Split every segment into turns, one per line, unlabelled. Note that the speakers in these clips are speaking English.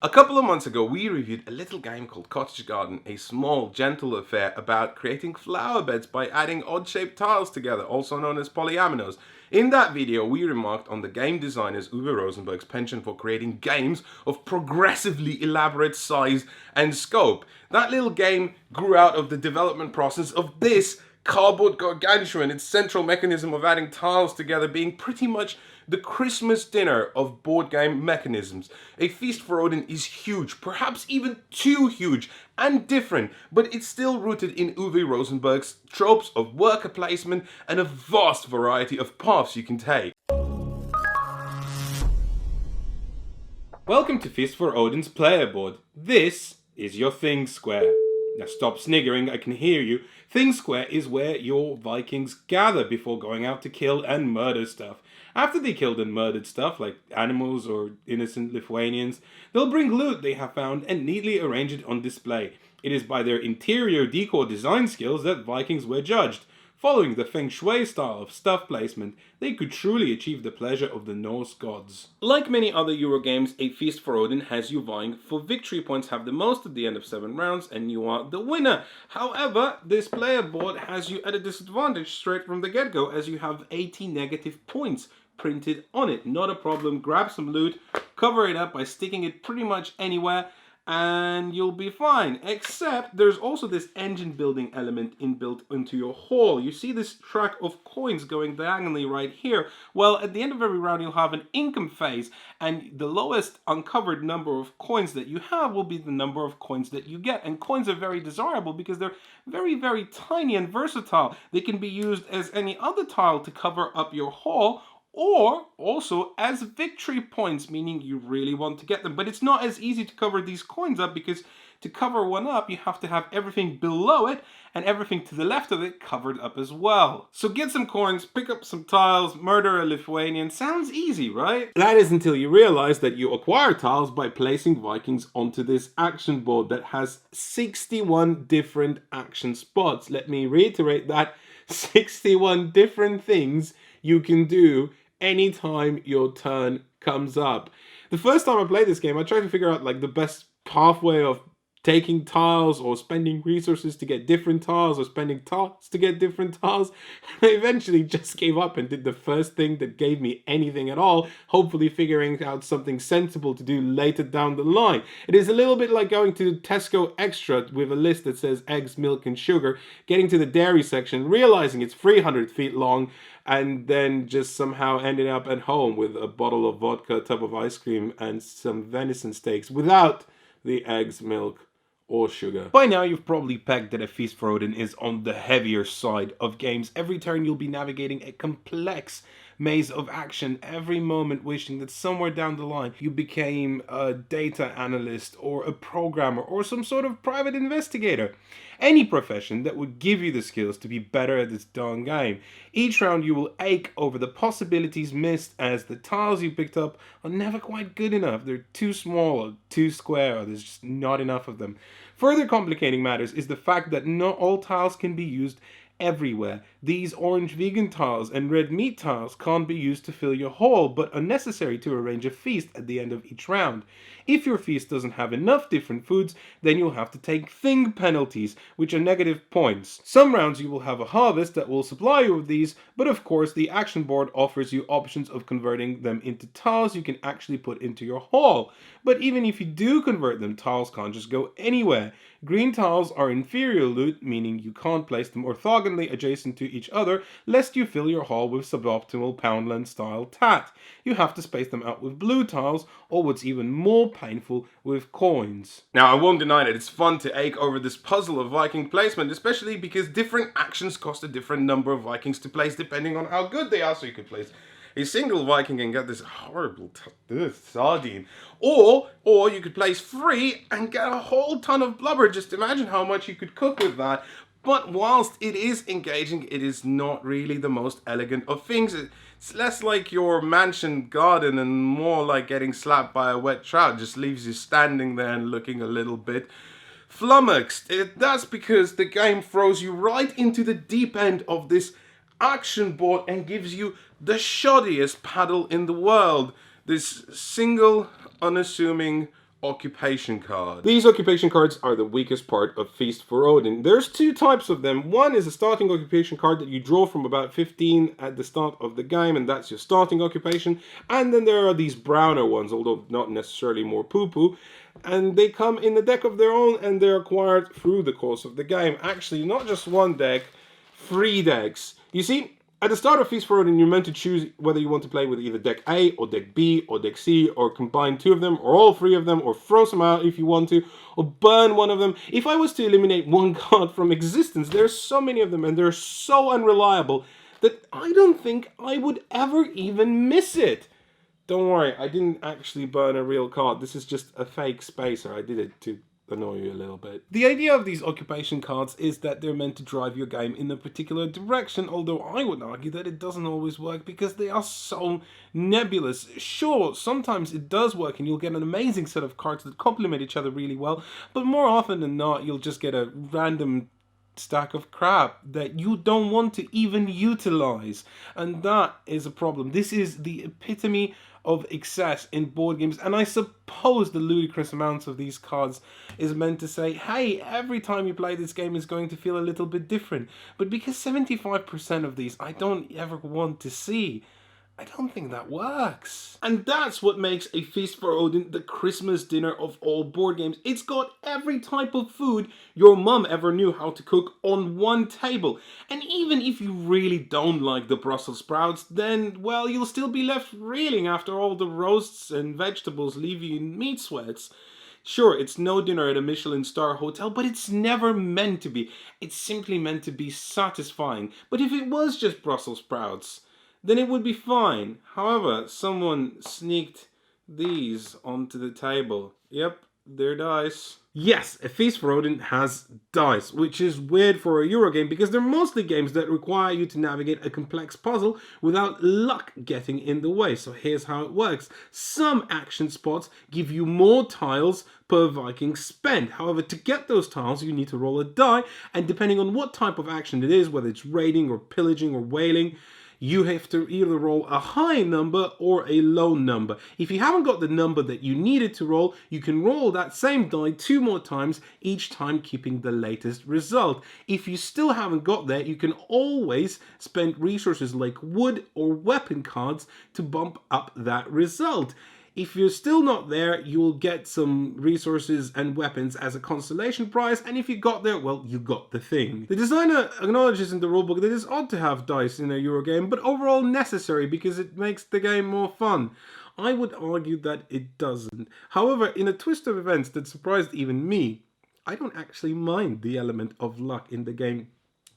A couple of months ago, we reviewed a little game called Cottage Garden, a small, gentle affair about creating flower beds by adding odd-shaped tiles together, also known as polyaminos. In that video, we remarked on the game designer's Uwe Rosenberg's penchant for creating games of progressively elaborate size and scope. That little game grew out of the development process of this cardboard gargantuan, its central mechanism of adding tiles together being pretty much the Christmas dinner of board game mechanisms. A Feast for Odin is huge, perhaps even too huge and different, but it's still rooted in Uwe Rosenberg's tropes of worker placement and a vast variety of paths you can take. Welcome to Feast for Odin's player board. This is your Thing Square. Now stop sniggering, I can hear you. Thing Square is where your Vikings gather before going out to kill and murder stuff. After they killed and murdered stuff, like animals or innocent Lithuanians, they'll bring loot they have found and neatly arrange it on display. It is by their interior decor design skills that Vikings were judged. Following the Feng Shui style of stuff placement, they could truly achieve the pleasure of the Norse gods. Like many other Eurogames, A Feast for Odin has you vying for victory points, have the most at the end of 7 rounds, and you are the winner. However, this player board has you at a disadvantage straight from the get-go, as you have 80 negative points printed on it. Not a problem, grab some loot, cover it up by sticking it pretty much anywhere, and you'll be fine. Except there's also this engine building element inbuilt into your hall. You see this track of coins going diagonally right here. Well, at the end of every round you'll have an income phase, and the lowest uncovered number of coins that you have will be the number of coins that you get. And coins are very desirable because they're very, very tiny and versatile. They can be used as any other tile to cover up your hall, or also as victory points, meaning you really want to get them. But it's not as easy to cover these coins up, because to cover one up, you have to have everything below it and everything to the left of it covered up as well. So get some coins, pick up some tiles, murder a Lithuanian. Sounds easy, right? That is until you realize that you acquire tiles by placing Vikings onto this action board that has 61 different action spots. Let me reiterate that. 61 different things you can do anytime your turn comes up. The first time I played this game, I tried to figure out like the best pathway of taking tiles or spending resources to get different tiles or spending tiles to get different tiles. And I eventually just gave up and did the first thing that gave me anything at all, hopefully figuring out something sensible to do later down the line. It is a little bit like going to Tesco Extra with a list that says eggs, milk and sugar, getting to the dairy section, realizing it's 300 feet long, and then just somehow ending up at home with a bottle of vodka, a tub of ice cream and some venison steaks without the eggs, milk or sugar. By now you've probably pegged that A Feast for Odin is on the heavier side of games. Every turn you'll be navigating a complex maze of action, every moment wishing that somewhere down the line you became a data analyst or a programmer or some sort of private investigator. Any profession that would give you the skills to be better at this darn game. Each round you will ache over the possibilities missed, as the tiles you picked up are never quite good enough. They're too small or too square, or there's just not enough of them. Further complicating matters is the fact that not all tiles can be used everywhere. These orange vegan tiles and red meat tiles can't be used to fill your hall, but are necessary to arrange a feast at the end of each round. If your feast doesn't have enough different foods, then you'll have to take thing penalties, which are negative points. Some rounds you will have a harvest that will supply you with these, but of course the action board offers you options of converting them into tiles you can actually put into your hall. But even if you do convert them, tiles can't just go anywhere. Green tiles are inferior loot, meaning you can't place them orthogonally adjacent to each other, lest you fill your hall with suboptimal Poundland style tat. You have to space them out with blue tiles, or what's even more painful, with coins. Now, I won't deny that it's fun to ache over this puzzle of Viking placement, especially because different actions cost a different number of Vikings to place depending on how good they are. So you could place a single Viking and get this horrible sardine, or you could place 3 and get a whole ton of blubber. Just imagine how much you could cook with that. But whilst it is engaging, it is not really the most elegant of things. It's less like your mansion garden and more like getting slapped by a wet trout. It just leaves you standing there and looking a little bit flummoxed. That's because the game throws you right into the deep end of this action board and gives you the shoddiest paddle in the world. This single, unassuming occupation card. These occupation cards are the weakest part of Feast for Odin. There's two types of them. One is a starting occupation card that you draw from about 15 at the start of the game, and that's your starting occupation. And then there are these browner ones, although not necessarily more poo-poo, and they come in a deck of their own, and they're acquired through the course of the game. Actually, not just one deck, 3 decks. You see, at the start of Feast for Odin, you're meant to choose whether you want to play with either deck A or deck B or deck C, or combine 2 of them or all 3 of them, or throw some out if you want to, or burn one of them. If I was to eliminate one card from existence, there's so many of them and they're so unreliable that I don't think I would ever even miss it. Don't worry, I didn't actually burn a real card. This is just a fake spacer. I did it to annoy you a little bit. The idea of these occupation cards is that they're meant to drive your game in a particular direction, although I would argue that it doesn't always work because they are so nebulous. Sure, sometimes it does work and you'll get an amazing set of cards that complement each other really well, but more often than not, you'll just get a random stack of crap that you don't want to even utilize, and that is a problem. This is the epitome of excess in board games, and I suppose the ludicrous amounts of these cards is meant to say, hey, every time you play this game is going to feel a little bit different. But because 75% of these I don't ever want to see, I don't think that works. And that's what makes a Feast for Odin the Christmas dinner of all board games. It's got every type of food your mum ever knew how to cook on one table. And even if you really don't like the Brussels sprouts, then, well, you'll still be left reeling after all the roasts and vegetables leave you in meat sweats. Sure, it's no dinner at a Michelin star hotel, but it's never meant to be. It's simply meant to be satisfying. But if it was just Brussels sprouts, then it would be fine. However, someone sneaked these onto the table. Yep, they're dice. Yes, a Feast for Odin has dice, which is weird for a Eurogame because they're mostly games that require you to navigate a complex puzzle without luck getting in the way. So here's how it works. Some action spots give you more tiles per Viking spent. However, to get those tiles, you need to roll a die, and depending on what type of action it is, whether it's raiding or pillaging or whaling, you have to either roll a high number or a low number. If you haven't got the number that you needed to roll, you can roll that same die 2 more times, each time keeping the latest result. If you still haven't got there, you can always spend resources like wood or weapon cards to bump up that result. If you're still not there, you'll get some resources and weapons as a consolation prize, and if you got there, well, you got the thing. The designer acknowledges in the rulebook that it's odd to have dice in a Eurogame, but overall necessary because it makes the game more fun. I would argue that it doesn't. However, in a twist of events that surprised even me, I don't actually mind the element of luck in the game.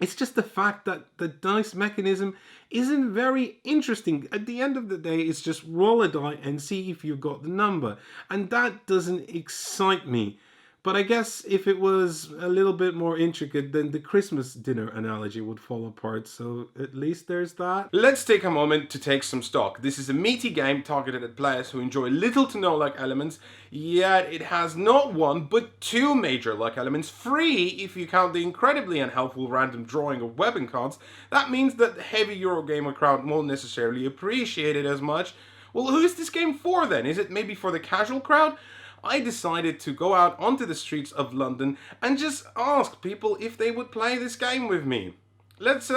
It's just the fact that the dice mechanism isn't very interesting. At the end of the day, it's just roll a die and see if you've got the number. And that doesn't excite me. But I guess if it was a little bit more intricate, then the Christmas dinner analogy would fall apart. So at least there's that. Let's take a moment to take some stock. This is a meaty game targeted at players who enjoy little to no luck elements, yet it has not 1 but 2 major luck elements, 3 if you count the incredibly unhelpful random drawing of weapon cards. That means that the heavy Eurogamer crowd won't necessarily appreciate it as much. Well, who is this game for then? Is it maybe for the casual crowd? I decided to go out onto the streets of London and just ask people if they would play this game with me. Let's see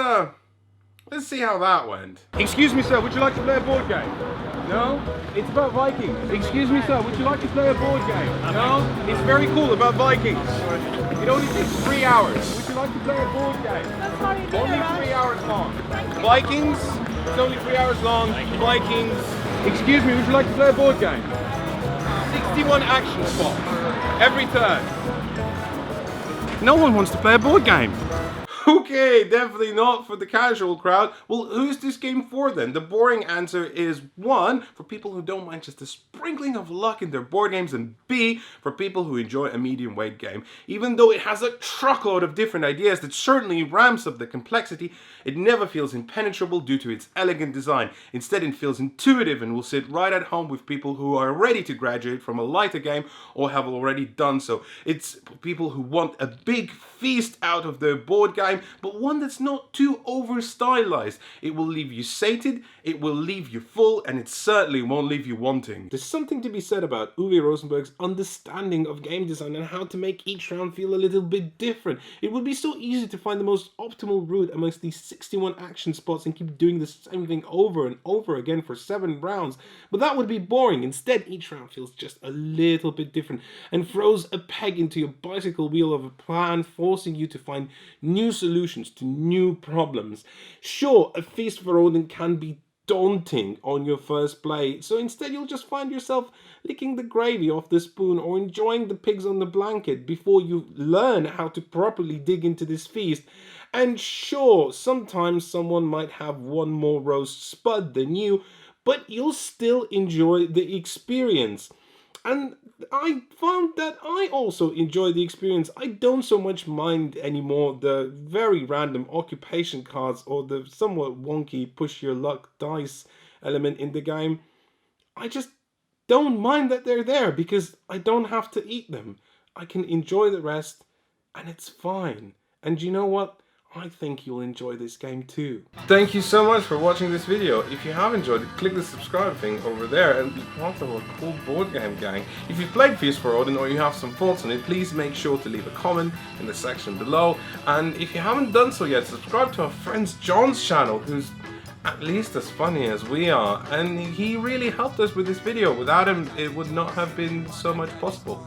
how that went. Excuse me, sir, would you like to play a board game? No? It's about Vikings. Excuse me, sir, would you like to play a board game? No? It's very cool, about Vikings. It only takes 3 hours. Would you like to play a board game? That's only 3 hours long. Vikings, it's only 3 hours long. Vikings. Excuse me, would you like to play a board game? 61 action spots every turn. No one wants to play a board game. Okay, definitely not for the casual crowd. Well, who's this game for then? The boring answer is 1, for people who don't mind just a sprinkling of luck in their board games, and B, for people who enjoy a medium weight game. Even though it has a truckload of different ideas that certainly ramps up the complexity, it never feels impenetrable due to its elegant design. Instead, it feels intuitive and will sit right at home with people who are ready to graduate from a lighter game or have already done so. It's people who want a big feast out of their board game game, but one that's not too over stylized. It will leave you sated, it will leave you full, and it certainly won't leave you wanting. There's something to be said about Uwe Rosenberg's understanding of game design and how to make each round feel a little bit different. It would be so easy to find the most optimal route amongst these 61 action spots and keep doing the same thing over and over again for 7 rounds, but that would be boring. Instead, each round feels just a little bit different and throws a peg into your bicycle wheel of a plan, forcing you to find new solutions to new problems. Sure, a feast for Odin can be daunting on your first play, so instead you'll just find yourself licking the gravy off the spoon or enjoying the pigs on the blanket before you learn how to properly dig into this feast. And sure, sometimes someone might have one more roast spud than you, but you'll still enjoy the experience. And I found that I also enjoy the experience. I don't so much mind anymore the very random occupation cards or the somewhat wonky push your luck dice element in the game. I just don't mind that they're there because I don't have to eat them. I can enjoy the rest and it's fine. And you know what? I think you'll enjoy this game too. Thank you so much for watching this video. If you have enjoyed it, click the subscribe thing over there and be part of a cool board game gang. If you've played Feast for Odin or you have some thoughts on it, please make sure to leave a comment in the section below. And if you haven't done so yet, subscribe to our friend John's channel, who's at least as funny as we are. And he really helped us with this video. Without him, it would not have been so much possible.